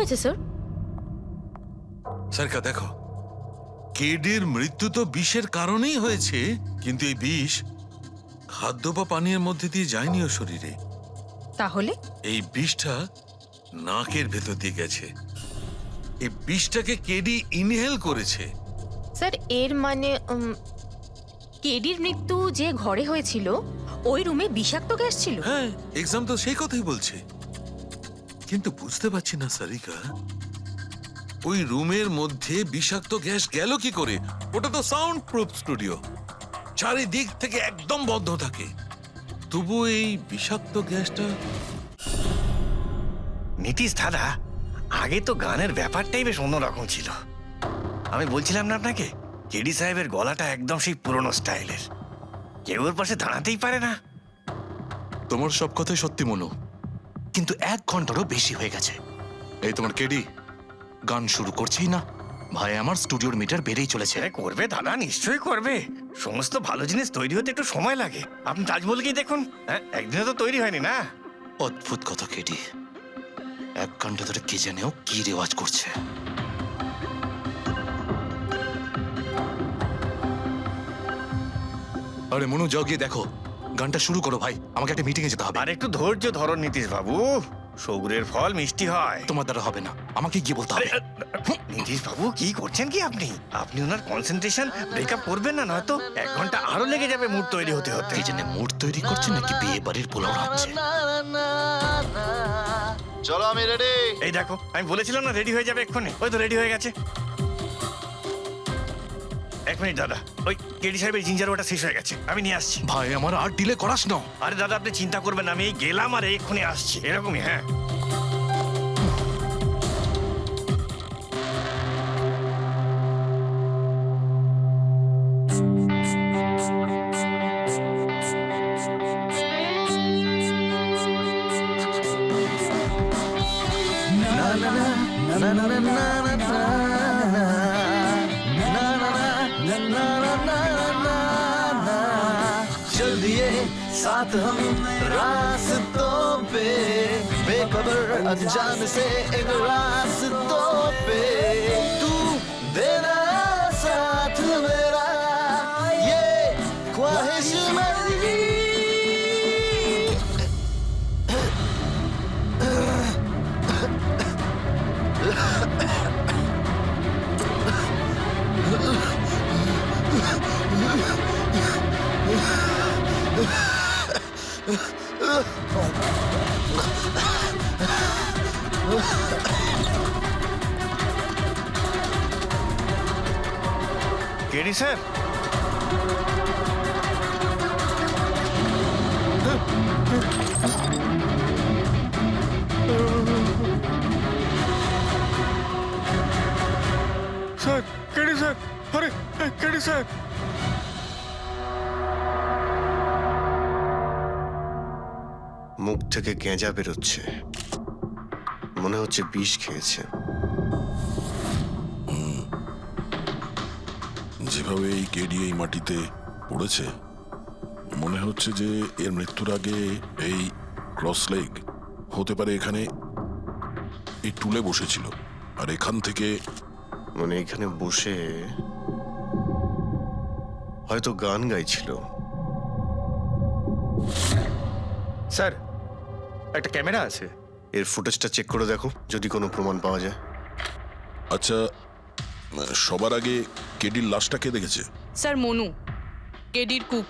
হয়েছে স্যার? সরকার দেখো, কেডির মৃত্যু তো বিষের কারণেই হয়েছে, কিন্তু এই বিষ খাদ্য বা পানীয়ের মধ্যে দিয়ে যায়নি ওর শরীরে। তাহলে এই বিষটা নাকের ভেতর দিয়ে গেছে। এই বিষটাকে কেডি ইনহেল করেছে। স্যার এর মানে কেডির মৃত্যু যে ঘরে হয়েছিল ওই রুমে বিষাক্ত গ্যাস ছিল? হ্যাঁ, এক্সাম তো সেই কথাই বলছে, কিন্তু বুঝতে পারছি না সারিকা, ওই রুমের মধ্যে বিষাক্ত গ্যাস গেল কি করে? ওটা তো সাউন্ড প্রুফ স্টুডিও, চারিদিক থেকে একদম বন্ধ থাকে, তবু এই বিষাক্ত গ্যাসটা। নীতিশ দাদা, আগে তো গানের ব্যাপারটাই বেশ অন্যরকম ছিল। আমি বলছিলাম না আপনাকে, কেডি সাহেবের গলাটা একদম সেই পুরনো স্টাইলের, কেউ ওর পাশে দাঁড়াতেই পারে না। তোমার সব কথাই সত্যি মনু, কিন্তু 1 ঘন্টারও বেশি হয়ে গেছে। এই তোমার কেডি গান শুরু করছেই না। ভাই আমার স্টুডিওর মিটার বেড়েই চলেছে। করবে দাদা, নিশ্চয়ই করবে। সমস্ত ভালো জিনিস তৈরি হতে একটু সময় লাগে। আপনি তাজমহলকেই দেখুন, হ্যাঁ, একদিনে তো তৈরি হয়নি না। অদ্ভুত কথা কেডি, 1 ঘন্টা ধরে কে জানেও কি রেওয়াজ করছে। আরে মনু, যাও গিয়ে দেখো, গানটা শুরু করো ভাই, আমাকে একটা মিটিং এ যেতে হবে। আর একটু ধৈর্য ধরো নীতিশ বাবু, সৌগুরের ফল মিষ্টি হয়। তোমার দ্বারা হবে না, আমাকে গিয়ে বলতে হবে। নীতিশ বাবু, কি করছেন কি আপনি? আপনি ওনার কনসেন্ট্রেশন ব্রেকআপ করবেন না, নয়তো 1 ঘন্টা আরো লেগে যাবে মুড তৈরি হতে হতে। কে জানে মুড তৈরি করছে নাকি বিয়ে বাড়ির পোলাও রাখছে। চলো আমি রেডি। এই দেখো, আমি বলেছিলাম না রেডি হয়ে যাবে এক্ষুনি, ওই তো রেডি হয়ে গেছে। 1 মিনিট দাদা, ওই কেডি সাহেবের জিঞ্জার ওটা শেষ হয়ে গেছে, আমি নিয়ে আসছি। ভাই আমার আর ডিলে করাস না। আরে দাদা, আপনি চিন্তা করবেন না, আমি এই গেলাম আর এক্ষুনি আসছি, এরকমই। হ্যাঁ, चल दिए साथ हम रास्तों पे, बेखबर अनजान से एक रास्तों पे, तू देना साथ मेरा, ये ख्वाहिश मेरी। KD sir, sir, KD sir, আরে কেডি স্যার। মুখ থেকে গেঁজা বেরোচ্ছে, মনে হচ্ছে বিষ খেয়েছে। যেভাবে এই কেডি এই মাটিতে পড়েছে, মনে হচ্ছে যে এর মৃত্যুর আগে এই ক্রস লেগ হতে পারে এখানে এই টুলে বসেছিল, আর এখান থেকে মানে এখানে বসে হয়তো গান গাইছিল। স্যার, একটা ক্যামেরা আছে, এর ফুটেজটা চেক করে দেখো, যদি কোনো প্রমাণ পাওয়া যায়। আচ্ছা, সবার আগে কেডির লাশটা কে দেখেছে? স্যার মনু, কেডির কুক।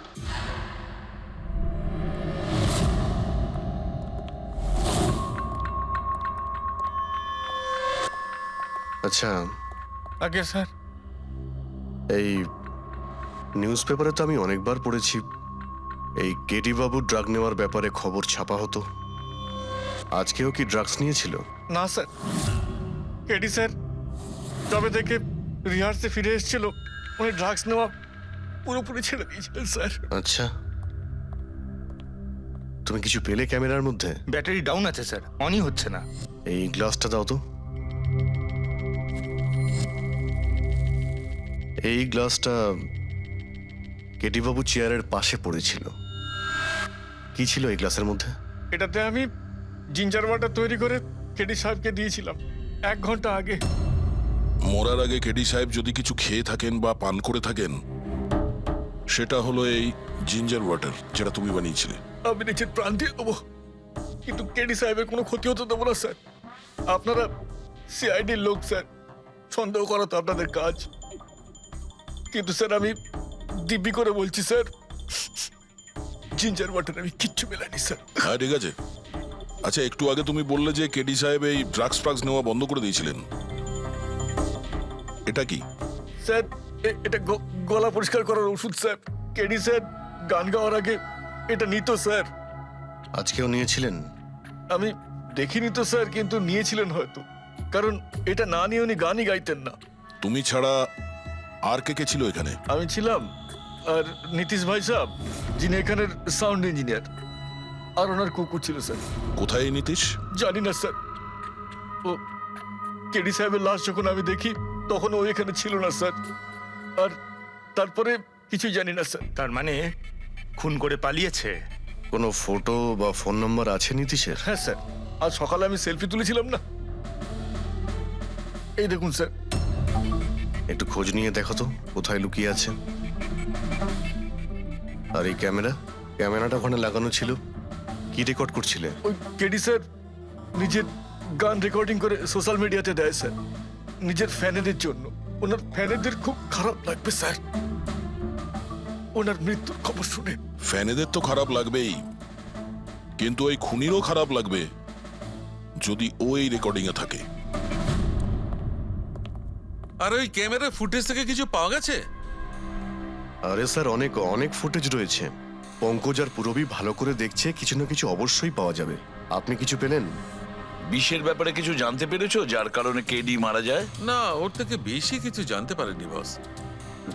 আচ্ছা, আগে স্যার, এই নিউজ পেপারে তো আমি অনেকবার পড়েছি এই কেডি বাবু ড্রাগ নেওয়ার ব্যাপারে খবর ছাপা হতো। আজকেও কি ড্রাগস নিয়েছিল? না স্যার, কেডি স্যার তবে থেকে রিহার্সে ফিরে এসেছিল, উনি ড্রাগস নেওয়া পুরোপুরি ছেড়ে দিয়েছিলেন স্যার। আচ্ছা, তুমি কিছু পেলে ক্যামেরার মধ্যে? ব্যাটারি ডাউন আছে স্যার, অনই হচ্ছে না। এই গ্লাসটা দাও তো। এই গ্লাসটা কেডি বাবু চেয়ারের পাশে পড়েছিল। কি ছিল এই গ্লাসের মধ্যে? এটাতে আমি জিঞ্জার ওয়াটার তৈরি করে কেডি সাহেবকে দিয়েছিলাম। 1 ঘন্টা আগে। মরার আগে কেডি সাহেব যদি কিছু খেয়ে থাকেন বা পান করে থাকেন, সেটা হলো এই জিঞ্জার ওয়াটার, যেটা তুমি বানিয়েছিলে। আমি নিজের প্রাণ দিয়ে দেবো, কিন্তু কেডি সাহেবের কোনো ক্ষতি হতে দেবো না স্যার। আপনারা সিআইডির লোক স্যার, সন্দেহ করা তো আপনাদের কাজ। কিন্তু স্যার আমি দিব্যি করে বলছি স্যার, জিঞ্জার ওয়াটার আমি কিচ্ছু মেলাইনি স্যার। হ্যাঁ ঠিক আছে। আচ্ছা, একটু আগে তুমি বললে যে কেডি সাহেব এই ড্রাগস নেওয়া বন্ধ করে দিয়েছিলেন, এটা কি? স্যার এটা গলা পরিষ্কার করার ওষুধ স্যার। কেডি স্যার গান গাওয়ার আগে এটা নিত স্যার। আজকেও নিয়েছিলেন? আমি দেখিনি তো স্যার, কিন্তু নিয়েছিলেন হয়তো, কারণ এটা না নিয়ে উনি গানই গাইতেন না। তুমি ছাড়া আর কে কে ছিল এখানে? আমি ছিলাম, আর নীতিশ ভাই সাহেব যিনি এখানের সাউন্ড ইঞ্জিনিয়ার, আর ওনার কুকুর ছিল স্যার। কোথায় এই নীতিশ? জানি না স্যার। ও কেডি সাহেবের লাশ যখন আমি দেখি তখন ও এখানে ছিল না স্যার। আর তারপরে কিছুই জানি না স্যার। তার মানে খুন করে পালিয়েছে? কোনো ফটো বা ফোন নাম্বার আছে নীতিশের? হ্যাঁ স্যার, আজ সকালে আমি সেলফি তুলেছিলাম না, এই দেখুন স্যার। একটু খোঁজ নিয়ে দেখো তো কোথায় লুকিয়ে আছে। আর এই ক্যামেরাটা ওখানে লাগানো ছিল, কি রেকর্ড করছিলে? ওই কেডি স্যার নিজের গান রেকর্ডিং করে সোশ্যাল মিডিয়াতে দেয় স্যার, নিজের ফ্যানেদের জন্য। ওনার ফ্যানেদের খুব খারাপ লাগবে স্যার ওনার মৃত্যুর খবর শুনে। ফ্যানেদের তো খারাপ লাগবেই, কিন্তু ওই খুনিরও খারাপ লাগবে যদি ও এই রেকর্ডিং এ থাকে। আর ওই ক্যামেরার ফুটেজ থেকে কিছু পাওয়া গেছে? আরে স্যার, অনেক অনেক ফুটেজ রয়েছে। পঙ্কজ আর পূরবী ভালো করে দেখছে, কিছু না কিছু অবশ্যই পাওয়া যাবে। আপনি কিছু পেলেন? বিষের ব্যাপারে কিছু জানতে পেরেছো যার কারণে কেডি মারা যায়? না, ওর থেকে বেশি কিছু জানতে পারেনি বস।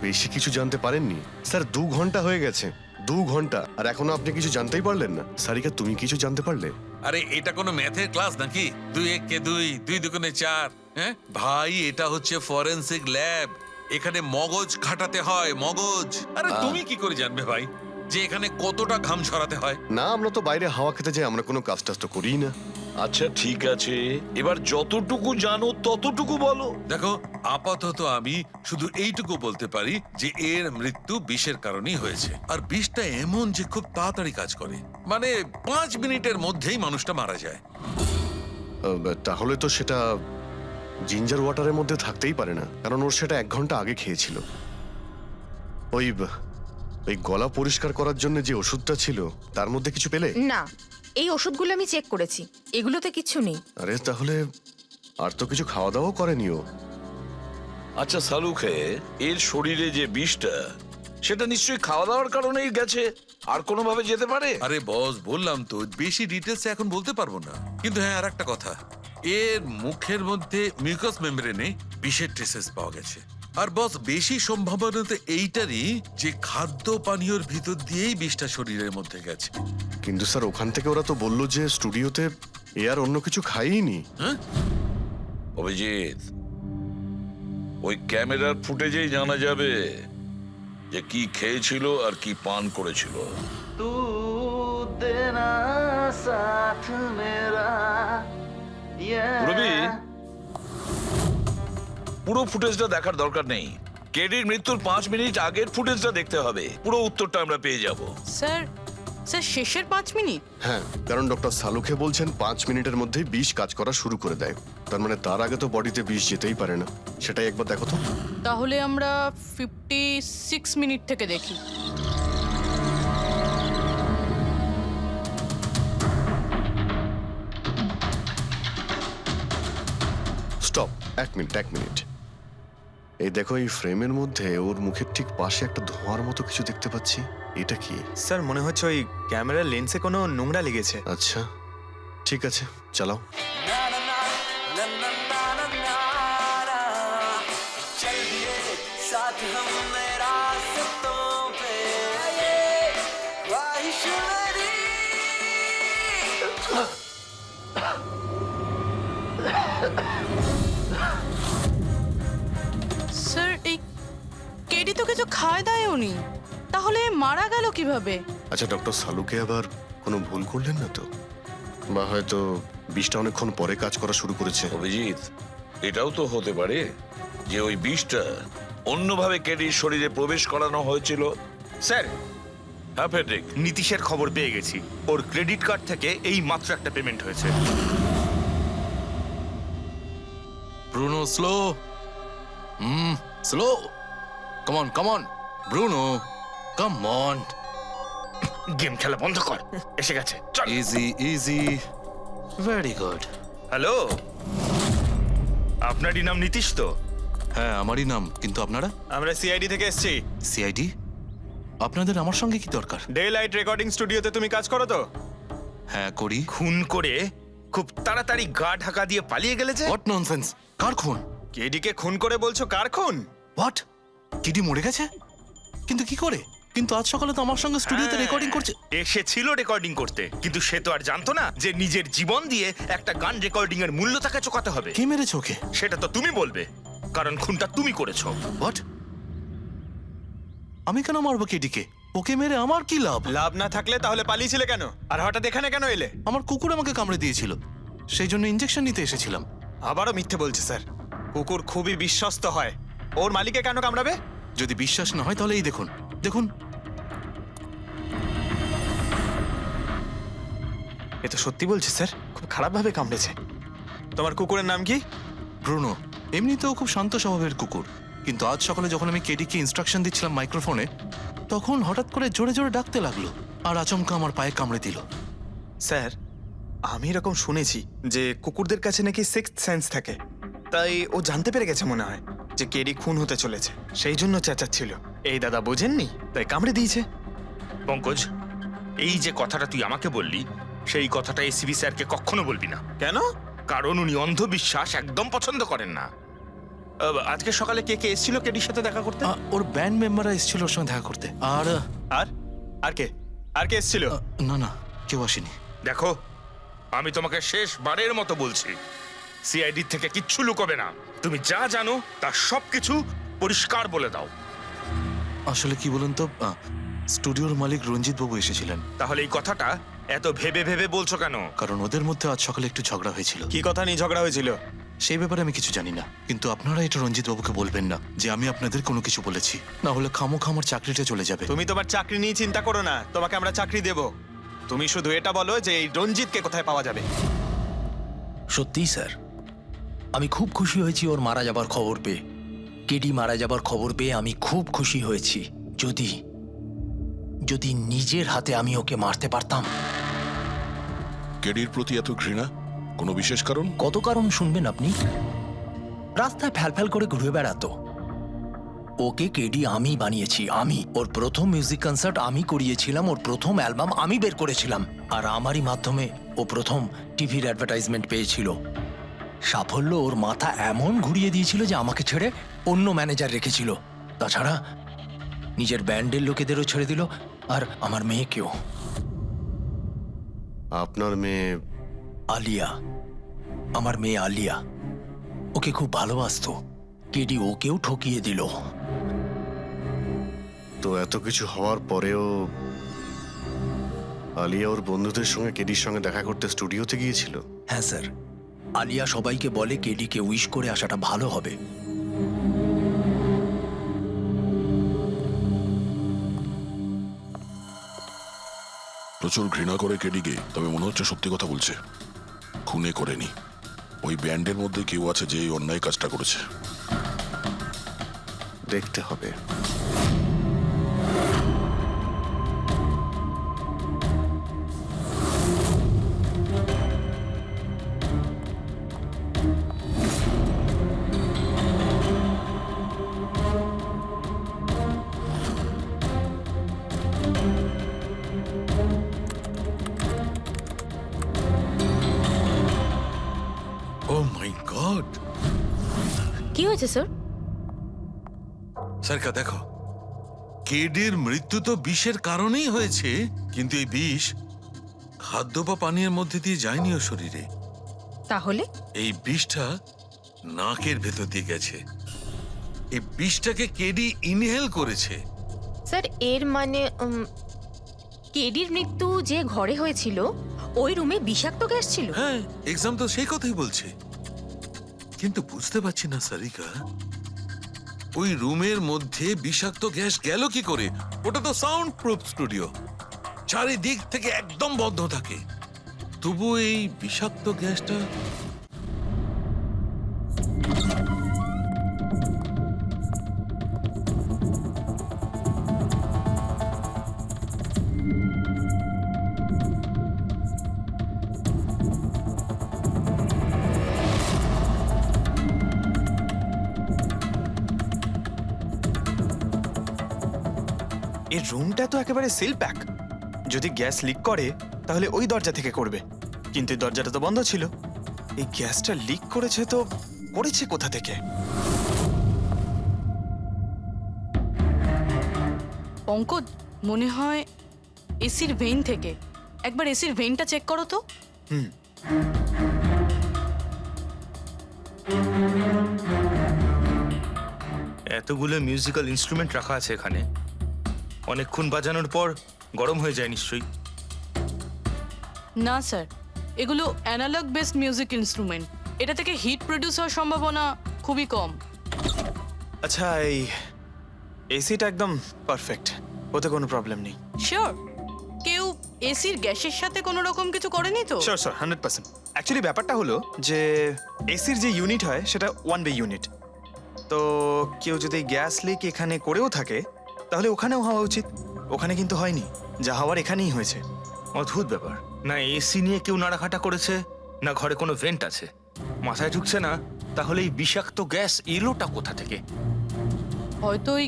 বেশি কিছু জানতে পারেননি? স্যার 2 ঘন্টা হয়ে গেছে, 2 ঘন্টা, আর এখনো আপনি কিছু জানতেই পারলেন না। সারিকা, তুমি কিছু জানতে পারলে? আরে এটা কোনো ম্যাথের ক্লাস নাকি? 2 × 1 = 2, 2 × 2 = 4। হ্যাঁ ভাই, এটা হচ্ছে ফরেনসিক ল্যাব, এখানে মগজ খাটাতে হয়, মগজ। আরে তুমি কি করে জানবে ভাই যে এখানে কতটা ঘাম ছড়াতে হয়? না, আমরা তো বাইরে হাওয়া খেতে যাই, আমরা কোনো কাজ টাজ তো করিই না। আচ্ছা ঠিক আছে, এবার যতটুকু জানো ততটুকু বলো। দেখো, আপাতত আমি শুধু এইটুকু বলতে পারি যে এর মৃত্যু বিষের কারণেই হয়েছে। আর বিষটা এমন যে খুব তাড়াতাড়ি কাজ করে, মানে 5 মিনিটের মধ্যেই মানুষটা মারা যায়। তাহলে তো সেটা জিঞ্জার ওয়াটারের মধ্যে থাকতেই পারে না, কারণ ওর সেটা 1 ঘন্টা আগে খেয়েছিল। ওই গলা পরিষ্কার করার জন্য যে ওষুধটা ছিল তার মধ্যে কিছু পেলে? না, এই ওষুধগুলো আমি চেক করেছি, এগুলোতে কিছু নেই। আরে তাহলে আর তো কিছু খাওয়া দাওয়া করেনি ও। আচ্ছা সালুখে, এর শরীরে যে বিষটা, সেটা নিশ্চয়ই খাওয়া দাওয়ার কারণেই গেছে, আর কোনোভাবে যেতে পারে? আরে বস, বললাম তো বেশি ডিটেলস এখন বলতে পারবো না। কিন্তু হ্যাঁ, আর একটা কথা, এর মুখের মধ্যে মিউকাস মেমব্রেনে বিষের ট্রেসেস পাওয়া গেছে। আর বস, বেশি সম্ভাবনা তো এইটারই যে খাদ্য পানীয়র ভিতর দিয়েই বিষটা শরীরের মধ্যে গেছে। কিন্তু স্যার, ওখান থেকে ওরা তো বললো যে স্টুডিওতে এ আর অন্য কিছু খাইনি। হ্যাঁ, অভিজিৎ, ওই ক্যামেরার ফুটেজেই জানা যাবে যে কি খেয়েছিল আর কি পান করেছিল। तू देना साथ मेरा পূরবী, পুরো ফুটেজটা দেখার দরকার নেই, কেডির মৃত্যুর 5 মিনিট আগের ফুটেজটা দেখতে হবে। পুরো উত্তরটা আমরা পেয়ে যাব। স্যার, শেষের 5 মিনিট? হ্যাঁ, কারণ ডক্টর সালুখে বলছেন 5 মিনিটের মধ্যেই বিষ কাজ করা শুরু করে দেয়। তার মানে তার আগে তো বডিতে বিষ যেতেই পারে না। সেটাই একবার দেখো তো। তাহলে আমরা 56 মিনিট থেকে দেখি। Stop, 1 minute. এই দেখো, এই ফ্রেমের মধ্যে ওর মুখের ঠিক পাশে একটা ধোঁয়ার মতো কিছু দেখতে পাচ্ছি। এটা কি? স্যার, মনে হচ্ছে ওই ক্যামেরার লেন্সে কোনো নোংরা লেগেছে। আচ্ছা, ঠিক আছে, চালাও। স্যার, এই কেডি তো কিছু খায় দায়ও নি, তাহলে মারা গেল কিভাবে? আচ্ছা, ডক্টর সালুকে আবার কোনো ভুল করলেন না তো? বা হয়তো বিষটা অনেকক্ষণ পরে কাজ করা শুরু করেছে। অভিজিৎ, এটাও তো হতে পারে যে ওই বিষটা অন্যভাবে কেডির শরীরে প্রবেশ করানো হয়েছিল। স্যার, হ্যাঁ ফেডরিক, নীতিশের খবর পেয়ে গেছি। ওর ক্রেডিট কার্ড থেকে এই মাত্র একটা পেমেন্ট হয়েছে। Bruno slow slow come on Bruno come on game খেলা বন্ধ কর, এসে গেছে, চল। Easy very good. হ্যালো, আপনারই নাম নীতিশ তো? হ্যাঁ আমারই নাম, কিন্তু আপনারা? আমরা সিআইডি থেকে এসেছি। সিআইডি? আপনাদের আমার সঙ্গে কি দরকার? ডে লাইট রেকর্ডিং স্টুডিওতে তুমি কাজ করো তো? হ্যাঁ করি। খুন করে খুব তাড়াতাড়ি গা ঢাকা দিয়ে পালিয়ে গেলে যে? What nonsense! কার খুন? কেডিকে খুন করে বলছো কার খুন? হোয়াট? কিডি মরে গেছে? কিন্তু কি করে? কিন্তু আজ সকালে তো আমার সঙ্গে স্টুডিওতে রেকর্ডিং করছে। এসেছিল রেকর্ডিং করতে, কিন্তু সে তো আর জানতো না যে নিজের জীবন দিয়ে একটা গান রেকর্ডিং এর মূল্য তাকে চোকাতে হবে। কে মেরেছে ওকে? সেটা তো তুমি বলবে, কারণ খুনটা তুমি করেছো। হোয়াট? আমি কেন মারবো কেডিকে? ওকে মেরে আমার কি লাভ? লাভ না থাকলে তাহলে পালিয়েছিলে কেন? আর হঠাৎ এখানে কেন এলে? আমার কুকুর আমাকে কামড়ে দিয়েছিল, সেই জন্য ইনজেকশন নিতে এসেছিলাম। আবারও মিথ্যে বলছে স্যার। কুকুর খুবই বিশ্বস্ত হয়, ওর মালিকে কেন কামড়াবে? যদি বিশ্বাস না হয় তাহলে এই দেখুন, দেখুন। এ তো সত্যি বলছে স্যার, খুব খারাপভাবে কামড়েছে। তোমার কুকুরের নাম কি? ব্রুনো। এমনিতেও খুব শান্ত স্বভাবের কুকুর, কিন্তু আজ সকালে যখন আমি কেডিকে ইনস্ট্রাকশন দিচ্ছিলাম মাইক্রোফোনে, তখন হঠাৎ করে জোরে জোরে ডাকতে লাগলো আর আচমকা আমার পায়ে কামড়ে দিল। স্যার, আমি এরকম শুনেছি যে কুকুরদের কাছে নাকি সিক্সথ সেন্স থাকে, তাই ও জানতে পেরে গেছে মনে হয় যে কেডি খুন হতে চলেছে, সেই জন্য চেঁচাচ্ছিল। এই দাদা বোঝেননি, তাই কামড়ে দিয়েছে। পঙ্কজ, এই যে কথাটা তুই আমাকে বললি, সেই কথাটা এসিবি স্যারকে কখনো বলবি না। কেন? কারণ উনি অন্ধবিশ্বাস একদম পছন্দ করেন না। আজকে সকালে কে কে এসেছিল কেডির সাথে দেখা করতে? ওর ব্যান্ড মেম্বাররা এসেছিল ওর সঙ্গে দেখা করতে। আর আর আর কে আর কে এসেছিল? না কেউ আসেনি। দেখো, আমি তোমাকে শেষবারের মতো বলছি, সিআইডি থেকে কিচ্ছু লুকোবে না। তুমি যা জানো তার সবকিছু পরিষ্কার বলে দাও। আসলে কি বলুন তো, স্টুডিওর মালিক রঞ্জিত বাবু এসেছিলেন। তাহলে এই কথাটা এত ভেবে ভেবে বলছো কেন? কারণ ওদের মধ্যে আজ সকালে একটু ঝগড়া হয়েছিল। কি কথা নিয়ে ঝগড়া হয়েছিল? সেই ব্যাপারে আমি কিছু জানি না, কিন্তু আপনারা এটা রঞ্জিত বাবুকে বলবেন না যে আমি আপনাদের কোনো কিছু বলেছি, না হলে খামোখা আমার চাকরিটা চলে যাবে। তুমি তোমার চাকরি নিয়ে চিন্তা করো না, তোমাকে আমরা চাকরি দেব। তুমি শুধু এটা বলো যে এই রঞ্জিতকে কোথায় পাওয়া যাবে। সত্যিই স্যার, আমি খুব খুশি হয়েছি ওর মারা যাবার খবর পেয়ে। কেডি মারা যাবার খবর পেয়ে আমি খুব খুশি হয়েছি। যদি যদি নিজের হাতে আমি ওকে মারতে পারতাম। কেডির প্রতি এত ঘৃণা, কোনো বিশেষ কারণ? কত কারণ শুনবেন আপনি? রাস্তায় ফ্যালফ্যাল করে ঘুরে বেড়াতো। ওকে কেডি আমি বানিয়েছি, আমি। ওর প্রথম মিউজিক কনসার্ট আমি করিয়েছিলাম, ওর প্রথম অ্যালবাম আমি বের করেছিলাম, আর আমারই মাধ্যমে ও প্রথম টিভির অ্যাডভার্টাইজমেন্ট পেয়েছিল। সাফল্য ওর মাথা এমন ঘুরিয়ে দিয়েছিল যে আমাকে ছেড়ে অন্য ম্যানেজার রেখেছিল। তাছাড়া নিজের ব্যান্ডের লোকেদেরও ছেড়ে দিল, আর আমার মেয়েকেও। আপনার মেয়ে? আলিয়া, আমার মেয়ে আলিয়া। ওকে খুব ভালোবাসতো, কেডি ওকেও ঠকিয়ে দিল। তো এত কিছু হওয়ার পরেও আলিয়া ওর বন্ধুদের সঙ্গে কেডির সঙ্গে দেখা করতে স্টুডিওতে গিয়েছিল? হ্যাঁ স্যার, আলিয়া সবাইকে বলে কেডিকে উইশ করে আসাটা ভালো হবে। প্রচুর ঘৃণা করে কেডিকে, তবে মনে হচ্ছে সত্যি কথা বলছে। খুনে করেনি, ওই ব্যান্ডের মধ্যে কেউ আছে যে এই অন্যায় কাজটা করেছে। দেখতে হবে। ও মাই গড! কি হয়েছে স্যার? সারকা দেখো, কেডির মৃত্যু তো বিষের কারণেই হয়েছে, কিন্তু এই বিষ খাদ্য বা পানীয়ের মধ্যে দিয়ে যায়নি ও শরীরে। তাহলে এই বিষটা নাকের ভেতর দিয়ে গেছে। এই বিষটাকে কেডি ইনহেল করেছে। স্যার, এর মানে কেডির মৃত্যু যে ঘরে হয়েছিল ওই রুমে বিষাক্ত গ্যাস ছিল? হ্যাঁ, এক্সাম তো সেই কথাই বলছে। কিন্তু বুঝতে পারছি না সারিকা, ওই রুমের মধ্যে বিষাক্ত গ্যাস গেল কি করে? ওটা তো সাউন্ড প্রুফ স্টুডিও, চারিদিক থেকে একদম বন্ধ থাকে, তবু এই বিষাক্ত গ্যাসটা এই রুমটা তো একেবারে সিল প্যাক। যদি গ্যাস লিক করে তাহলে ওই দরজা থেকে করবে, কিন্তু এই দরজাটা তো বন্ধ ছিল। এই গ্যাসটা লিক করেছে তো করেছে কোথা থেকে? পঙ্কজ, মনে হয় এসির ভেইন থেকে। একবার এসির ভেইনটা চেক করো তো। এতগুলো মিউজিক্যাল ইনস্ট্রুমেন্ট রাখা আছে এখানে, অনেকক্ষণ বাজানোর পর গরম হয়ে যায় নিশ্চয়ই। না স্যার, এগুলো অ্যানালগ বেসড মিউজিক ইনস্ট্রুমেন্ট। এটা থেকে হিট প্রডিউস হওয়ার সম্ভাবনা খুবই কম। আচ্ছা, এই এসিটা একদম পারফেক্ট, ওতে কোনো প্রবলেম নেই? শিওর? কেউ এসির গ্যাসের সাথে কোনো রকম কিছু করেনি তো? Sure sir, 100%। অ্যাকচুয়ালি ব্যাপারটা হলো যে এসির যে ইউনিট হয় সেটা ওয়ান ওয়ে ইউনিট, তো কেউ যদি গ্যাস লিক এখানে করেও থাকে তাহলে ওখানেও হওয়া উচিত। ওখানে কিন্তু হয়নি, যা হওয়ার এখানেই হয়েছে। অদ্ভুত ব্যাপার, না এসি নিয়ে কেউ নাড়াঘাটা করেছে, না ঘরে কোনো ভেন্ট আছে, মাথায় ঢুকছে না। তাহলে এই বিষাক্ত গ্যাস এলোটা কোথা থেকে? হয়তো ওই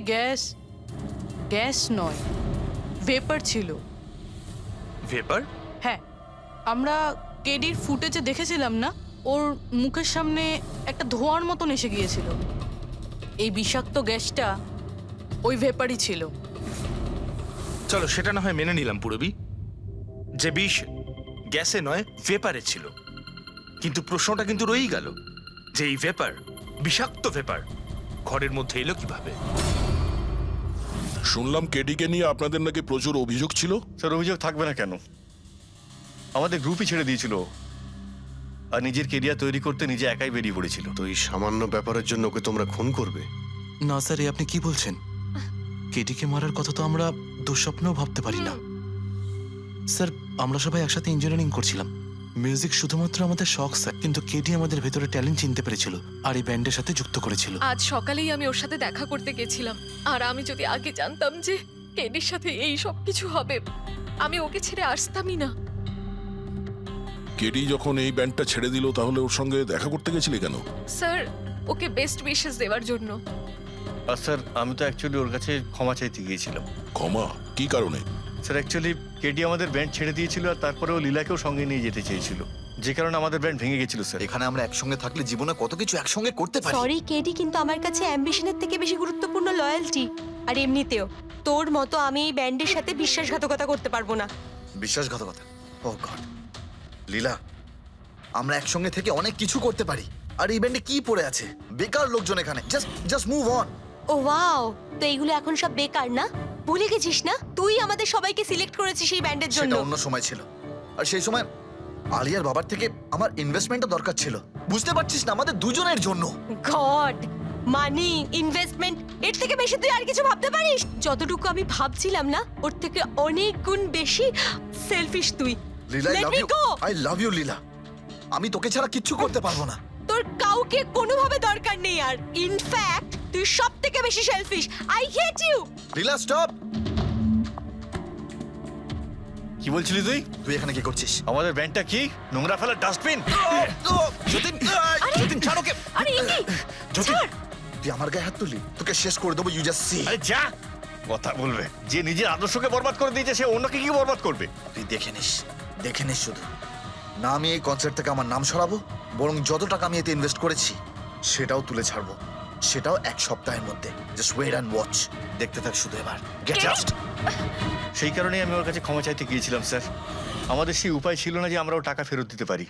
গ্যাস নয়, ভেপার ছিল। ভেপার? হ্যাঁ, আমরা কেডির ফুটেজে দেখেছিলাম না, ওর মুখের সামনে একটা ধোঁয়ার মতন এসে গিয়েছিল। এই বিষাক্ত গ্যাসটা ওই ভেপারই ছিল। চলো সেটা না হয় মেনে নিলাম পুরবি, যে বিষ গ্যাসে নয় ভেপারে ছিল, কিন্তু প্রশ্নটা কিন্তু রয়েই গেল যে এই ভেপার, বিষাক্ত ভেপার ঘরের মধ্যে এলো কিভাবে? শুনলাম কেডিকে নিয়ে আপনাদের নাকি প্রচুর অভিযোগ ছিল। স্যার, অভিযোগ থাকবে না কেন? আমাদের গ্রুপই ছেড়ে দিয়েছিল, আর নিজের কেরিয়ার তৈরি করতে নিজে একাই বেরিয়ে পড়েছিল। তো এই সামান্য ব্যাপারের জন্য ওকে তোমরা খুন করবে? না স্যার, এ আপনি কি বলছেন? কেডিকে মারার কথা তো আমরা দুঃস্বপ্নেও ভাবতে পারি না। স্যার, আমরা সবাই একসাথে ইঞ্জিনিয়ারিং করছিলাম, মিউজিক শুধুমাত্র আমাদের শখ স্যার, কিন্তু কেডি আমাদের ভেতরে ট্যালেন্ট চিনতে পেরেছিল আর এই ব্যান্ডের সাথে যুক্ত করেছিল। আজ সকালেই আমি ওর সাথে দেখা করতে গেছিলাম, আর আমি যদি আগে জানতাম যে কেডির সাথে এই সব কিছু হবে, আমি ওকে ছেড়ে আসতামই না। কেডি যখন এই ব্যান্ডটা ছেড়ে দিল, তাহলে ওর সঙ্গে দেখা করতে গেছিলে কেন? স্যার, ওকে বেস্ট উইশেস দেওয়ার জন্য। আর স্যার, আমি তো অ্যাকচুয়ালি ওর কাছে ক্ষমা চাইতে গিয়েছিলাম। ক্ষমা? কি কারণে? স্যার, অ্যাকচুয়ালি কেডি আমাদের ব্যান্ড ছেড়ে দিয়েছিল, আর তারপরে ও লীলাকেও সঙ্গে নিয়ে যেতে চেয়েছিল, যে কারণে আমাদের ব্যান্ড ভেঙে গেছিল স্যার। এখানে আমরা একসঙ্গে থাকলে জীবনে কত কিছু একসঙ্গে করতে পারি। সরি কেডি, কিন্তু আমার কাছে অ্যাম্বিশনের থেকে বেশি গুরুত্বপূর্ণ লয়্যালটি। আর এমনিতেও তোর মতো আমি এই ব্যান্ডের সাথে বিশ্বাসঘাতকতা করতে পারবো না। বিশ্বাসঘাতকতা? ও গড, লীলা, আমরা একসঙ্গে থেকে অনেক কিছু করতে পারি। আর এই ব্যান্ডে কি পড়ে আছে? বেকার লোকজন এখানে। Just move on. ও ওয়াও, তো এইগুলো এখন সব বেকার না? ভুলে গেছিস না তুই আমাদের সবাইকে সিলেক্ট করেছিস এই ব্যান্ডের জন্য? সেটা অন্য সময় ছিল, আর সেই সময় আলিয়ার বাবার থেকে আমার ইনভেস্টমেন্টটা দরকার ছিল। বুঝতে পারছিস না, আমাদের দুজনের জন্য। গড, মানি, ইনভেস্টমেন্ট, এর থেকে বেশি তুই আর কিছু ভাবতে পারিস? যতটুকু আমি ভাবছিলাম না, ওর থেকে অনেক গুণ বেশি সেলফিশ তুই। Leela, Let me go! I love you Leela. আমি তোকে ছাড়া কিচ্ছু করতে পারবো না। তোর কাউকে কোনোভাবে দরকার নেই, আর ইনফ্যাক্ট তুই সব থেকে বেশি selfish. I hate you. Leela, stop. কি বলছিলি তুই? তুই এখানে কি করছিস? আমাদের ব্যান্ডটা কি নোংরা ফেলার ডাস্টবিন? যতীন, যতীন, ছাড় ওকে। আরে এ কি? যতীন, তুই আমার গায়ে হাত তুললি, তোকে শেষ করে দেবো। You just see. আরে যা, কথা বলবে। যে নিজের আদর্শকে বরবাদ করে দিয়েছে, সে অন্যকে কি বরবাদ করবে? তুই দেখে নিস শুধু। না আমি এই কনসার্ট থেকে আমার নাম সরাবো, বরং যত টাকা আমি এতে ইনভেস্ট করেছি সেটাও তুলে ছাড়বো, সেটাও এক সপ্তাহের মধ্যে। Just wait and watch. দেখতে থাক শুধু এবার। Get lost. সেই কারণেই আমি ওর কাছে ক্ষমা চাইতে গিয়েছিলাম স্যার। আমাদের সেই উপায় ছিল না যে আমরা ওর টাকা ফেরত দিতে পারি।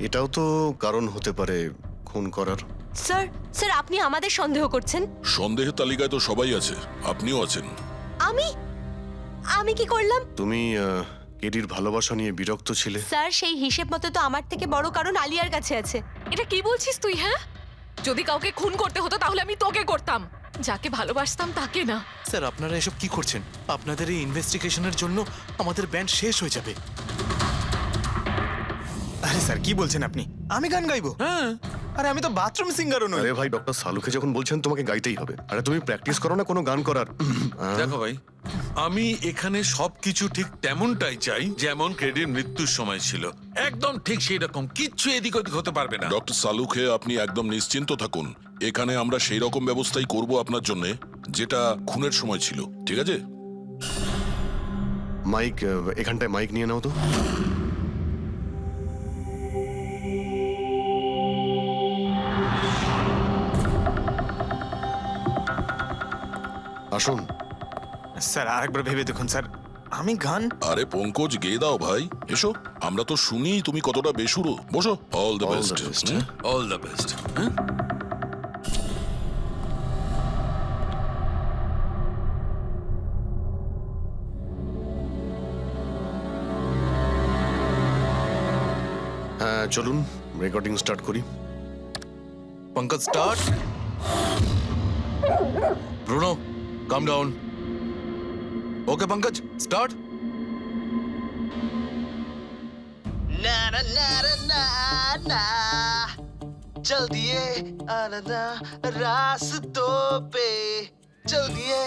এটাও তো কারণ হতে পারে খুন করার। স্যার আপনি আমাদের সন্দেহ করছেন? সন্দেহের তালিকায় তো সবাই আছে, আপনিও আছেন। আমি কি করলাম? তুমি কেডির ভালোবাসা নিয়ে বিরক্ত ছিলে। স্যার, সেই হিসেব মতো তো আমার থেকে বড় কারণ আলিয়ার কাছে আছে। এটা কি বলছিস তুই? হ্যাঁ, যদি কাউকে খুন করতে হতো তাহলে আমি তোকে করতাম, যাকে ভালোবাসতাম তাকে না। স্যার আপনারা এসব কি করছেন? আপনাদের এই ইনভেস্টিগেশনের জন্য আমাদের ব্যান্ড শেষ হয়ে যাবে। আরে স্যার কি বলছেন আপনি? আমি গান গাইবো? হ্যাঁ, আরে আমি তো বাথরুম সিঙ্গারও নই। আরে ভাই ডক্টর সালুকে যখন বলছেন তোমাকে গাইতেই হবে, আরে তুমি প্র্যাকটিস করো না কোনো গান করার? দেখো ভাই, আমি এখানে সবকিছু ঠিক তেমনটাই চাই যেমন কেডির মৃত্যুর সময় ছিল, একদম ঠিক সেই রকম, কিচ্ছু এদিক ওদিক হতে পারবে না। ডক্টর সালুখে আপনি একদম নিশ্চিন্ত থাকুন, এখানে আমরা সেই রকম ব্যবস্থাই করব আপনার জন্য যেটা খুনের সময় ছিল, ঠিক আছে? মাইক, এখানটায় মাইক নিয়ে নাও তো। আসুন। স্যার আরেকবার ভেবে দেখুন স্যার, আমি গান। আরে পঙ্কজ, গেয়ে দাও ভাই, এসো, আমরা তো শুনি তুমি কতটা বেসুরো। বসো। All the All best. the best. All the best. হ্যাঁ চলুন রেকর্ডিং স্টার্ট করি। Pankaj start. Bruno come down. Okay Pankaj start. ना ना ना ना ना चल दिए आनंदा रास्तों पे, चल दिए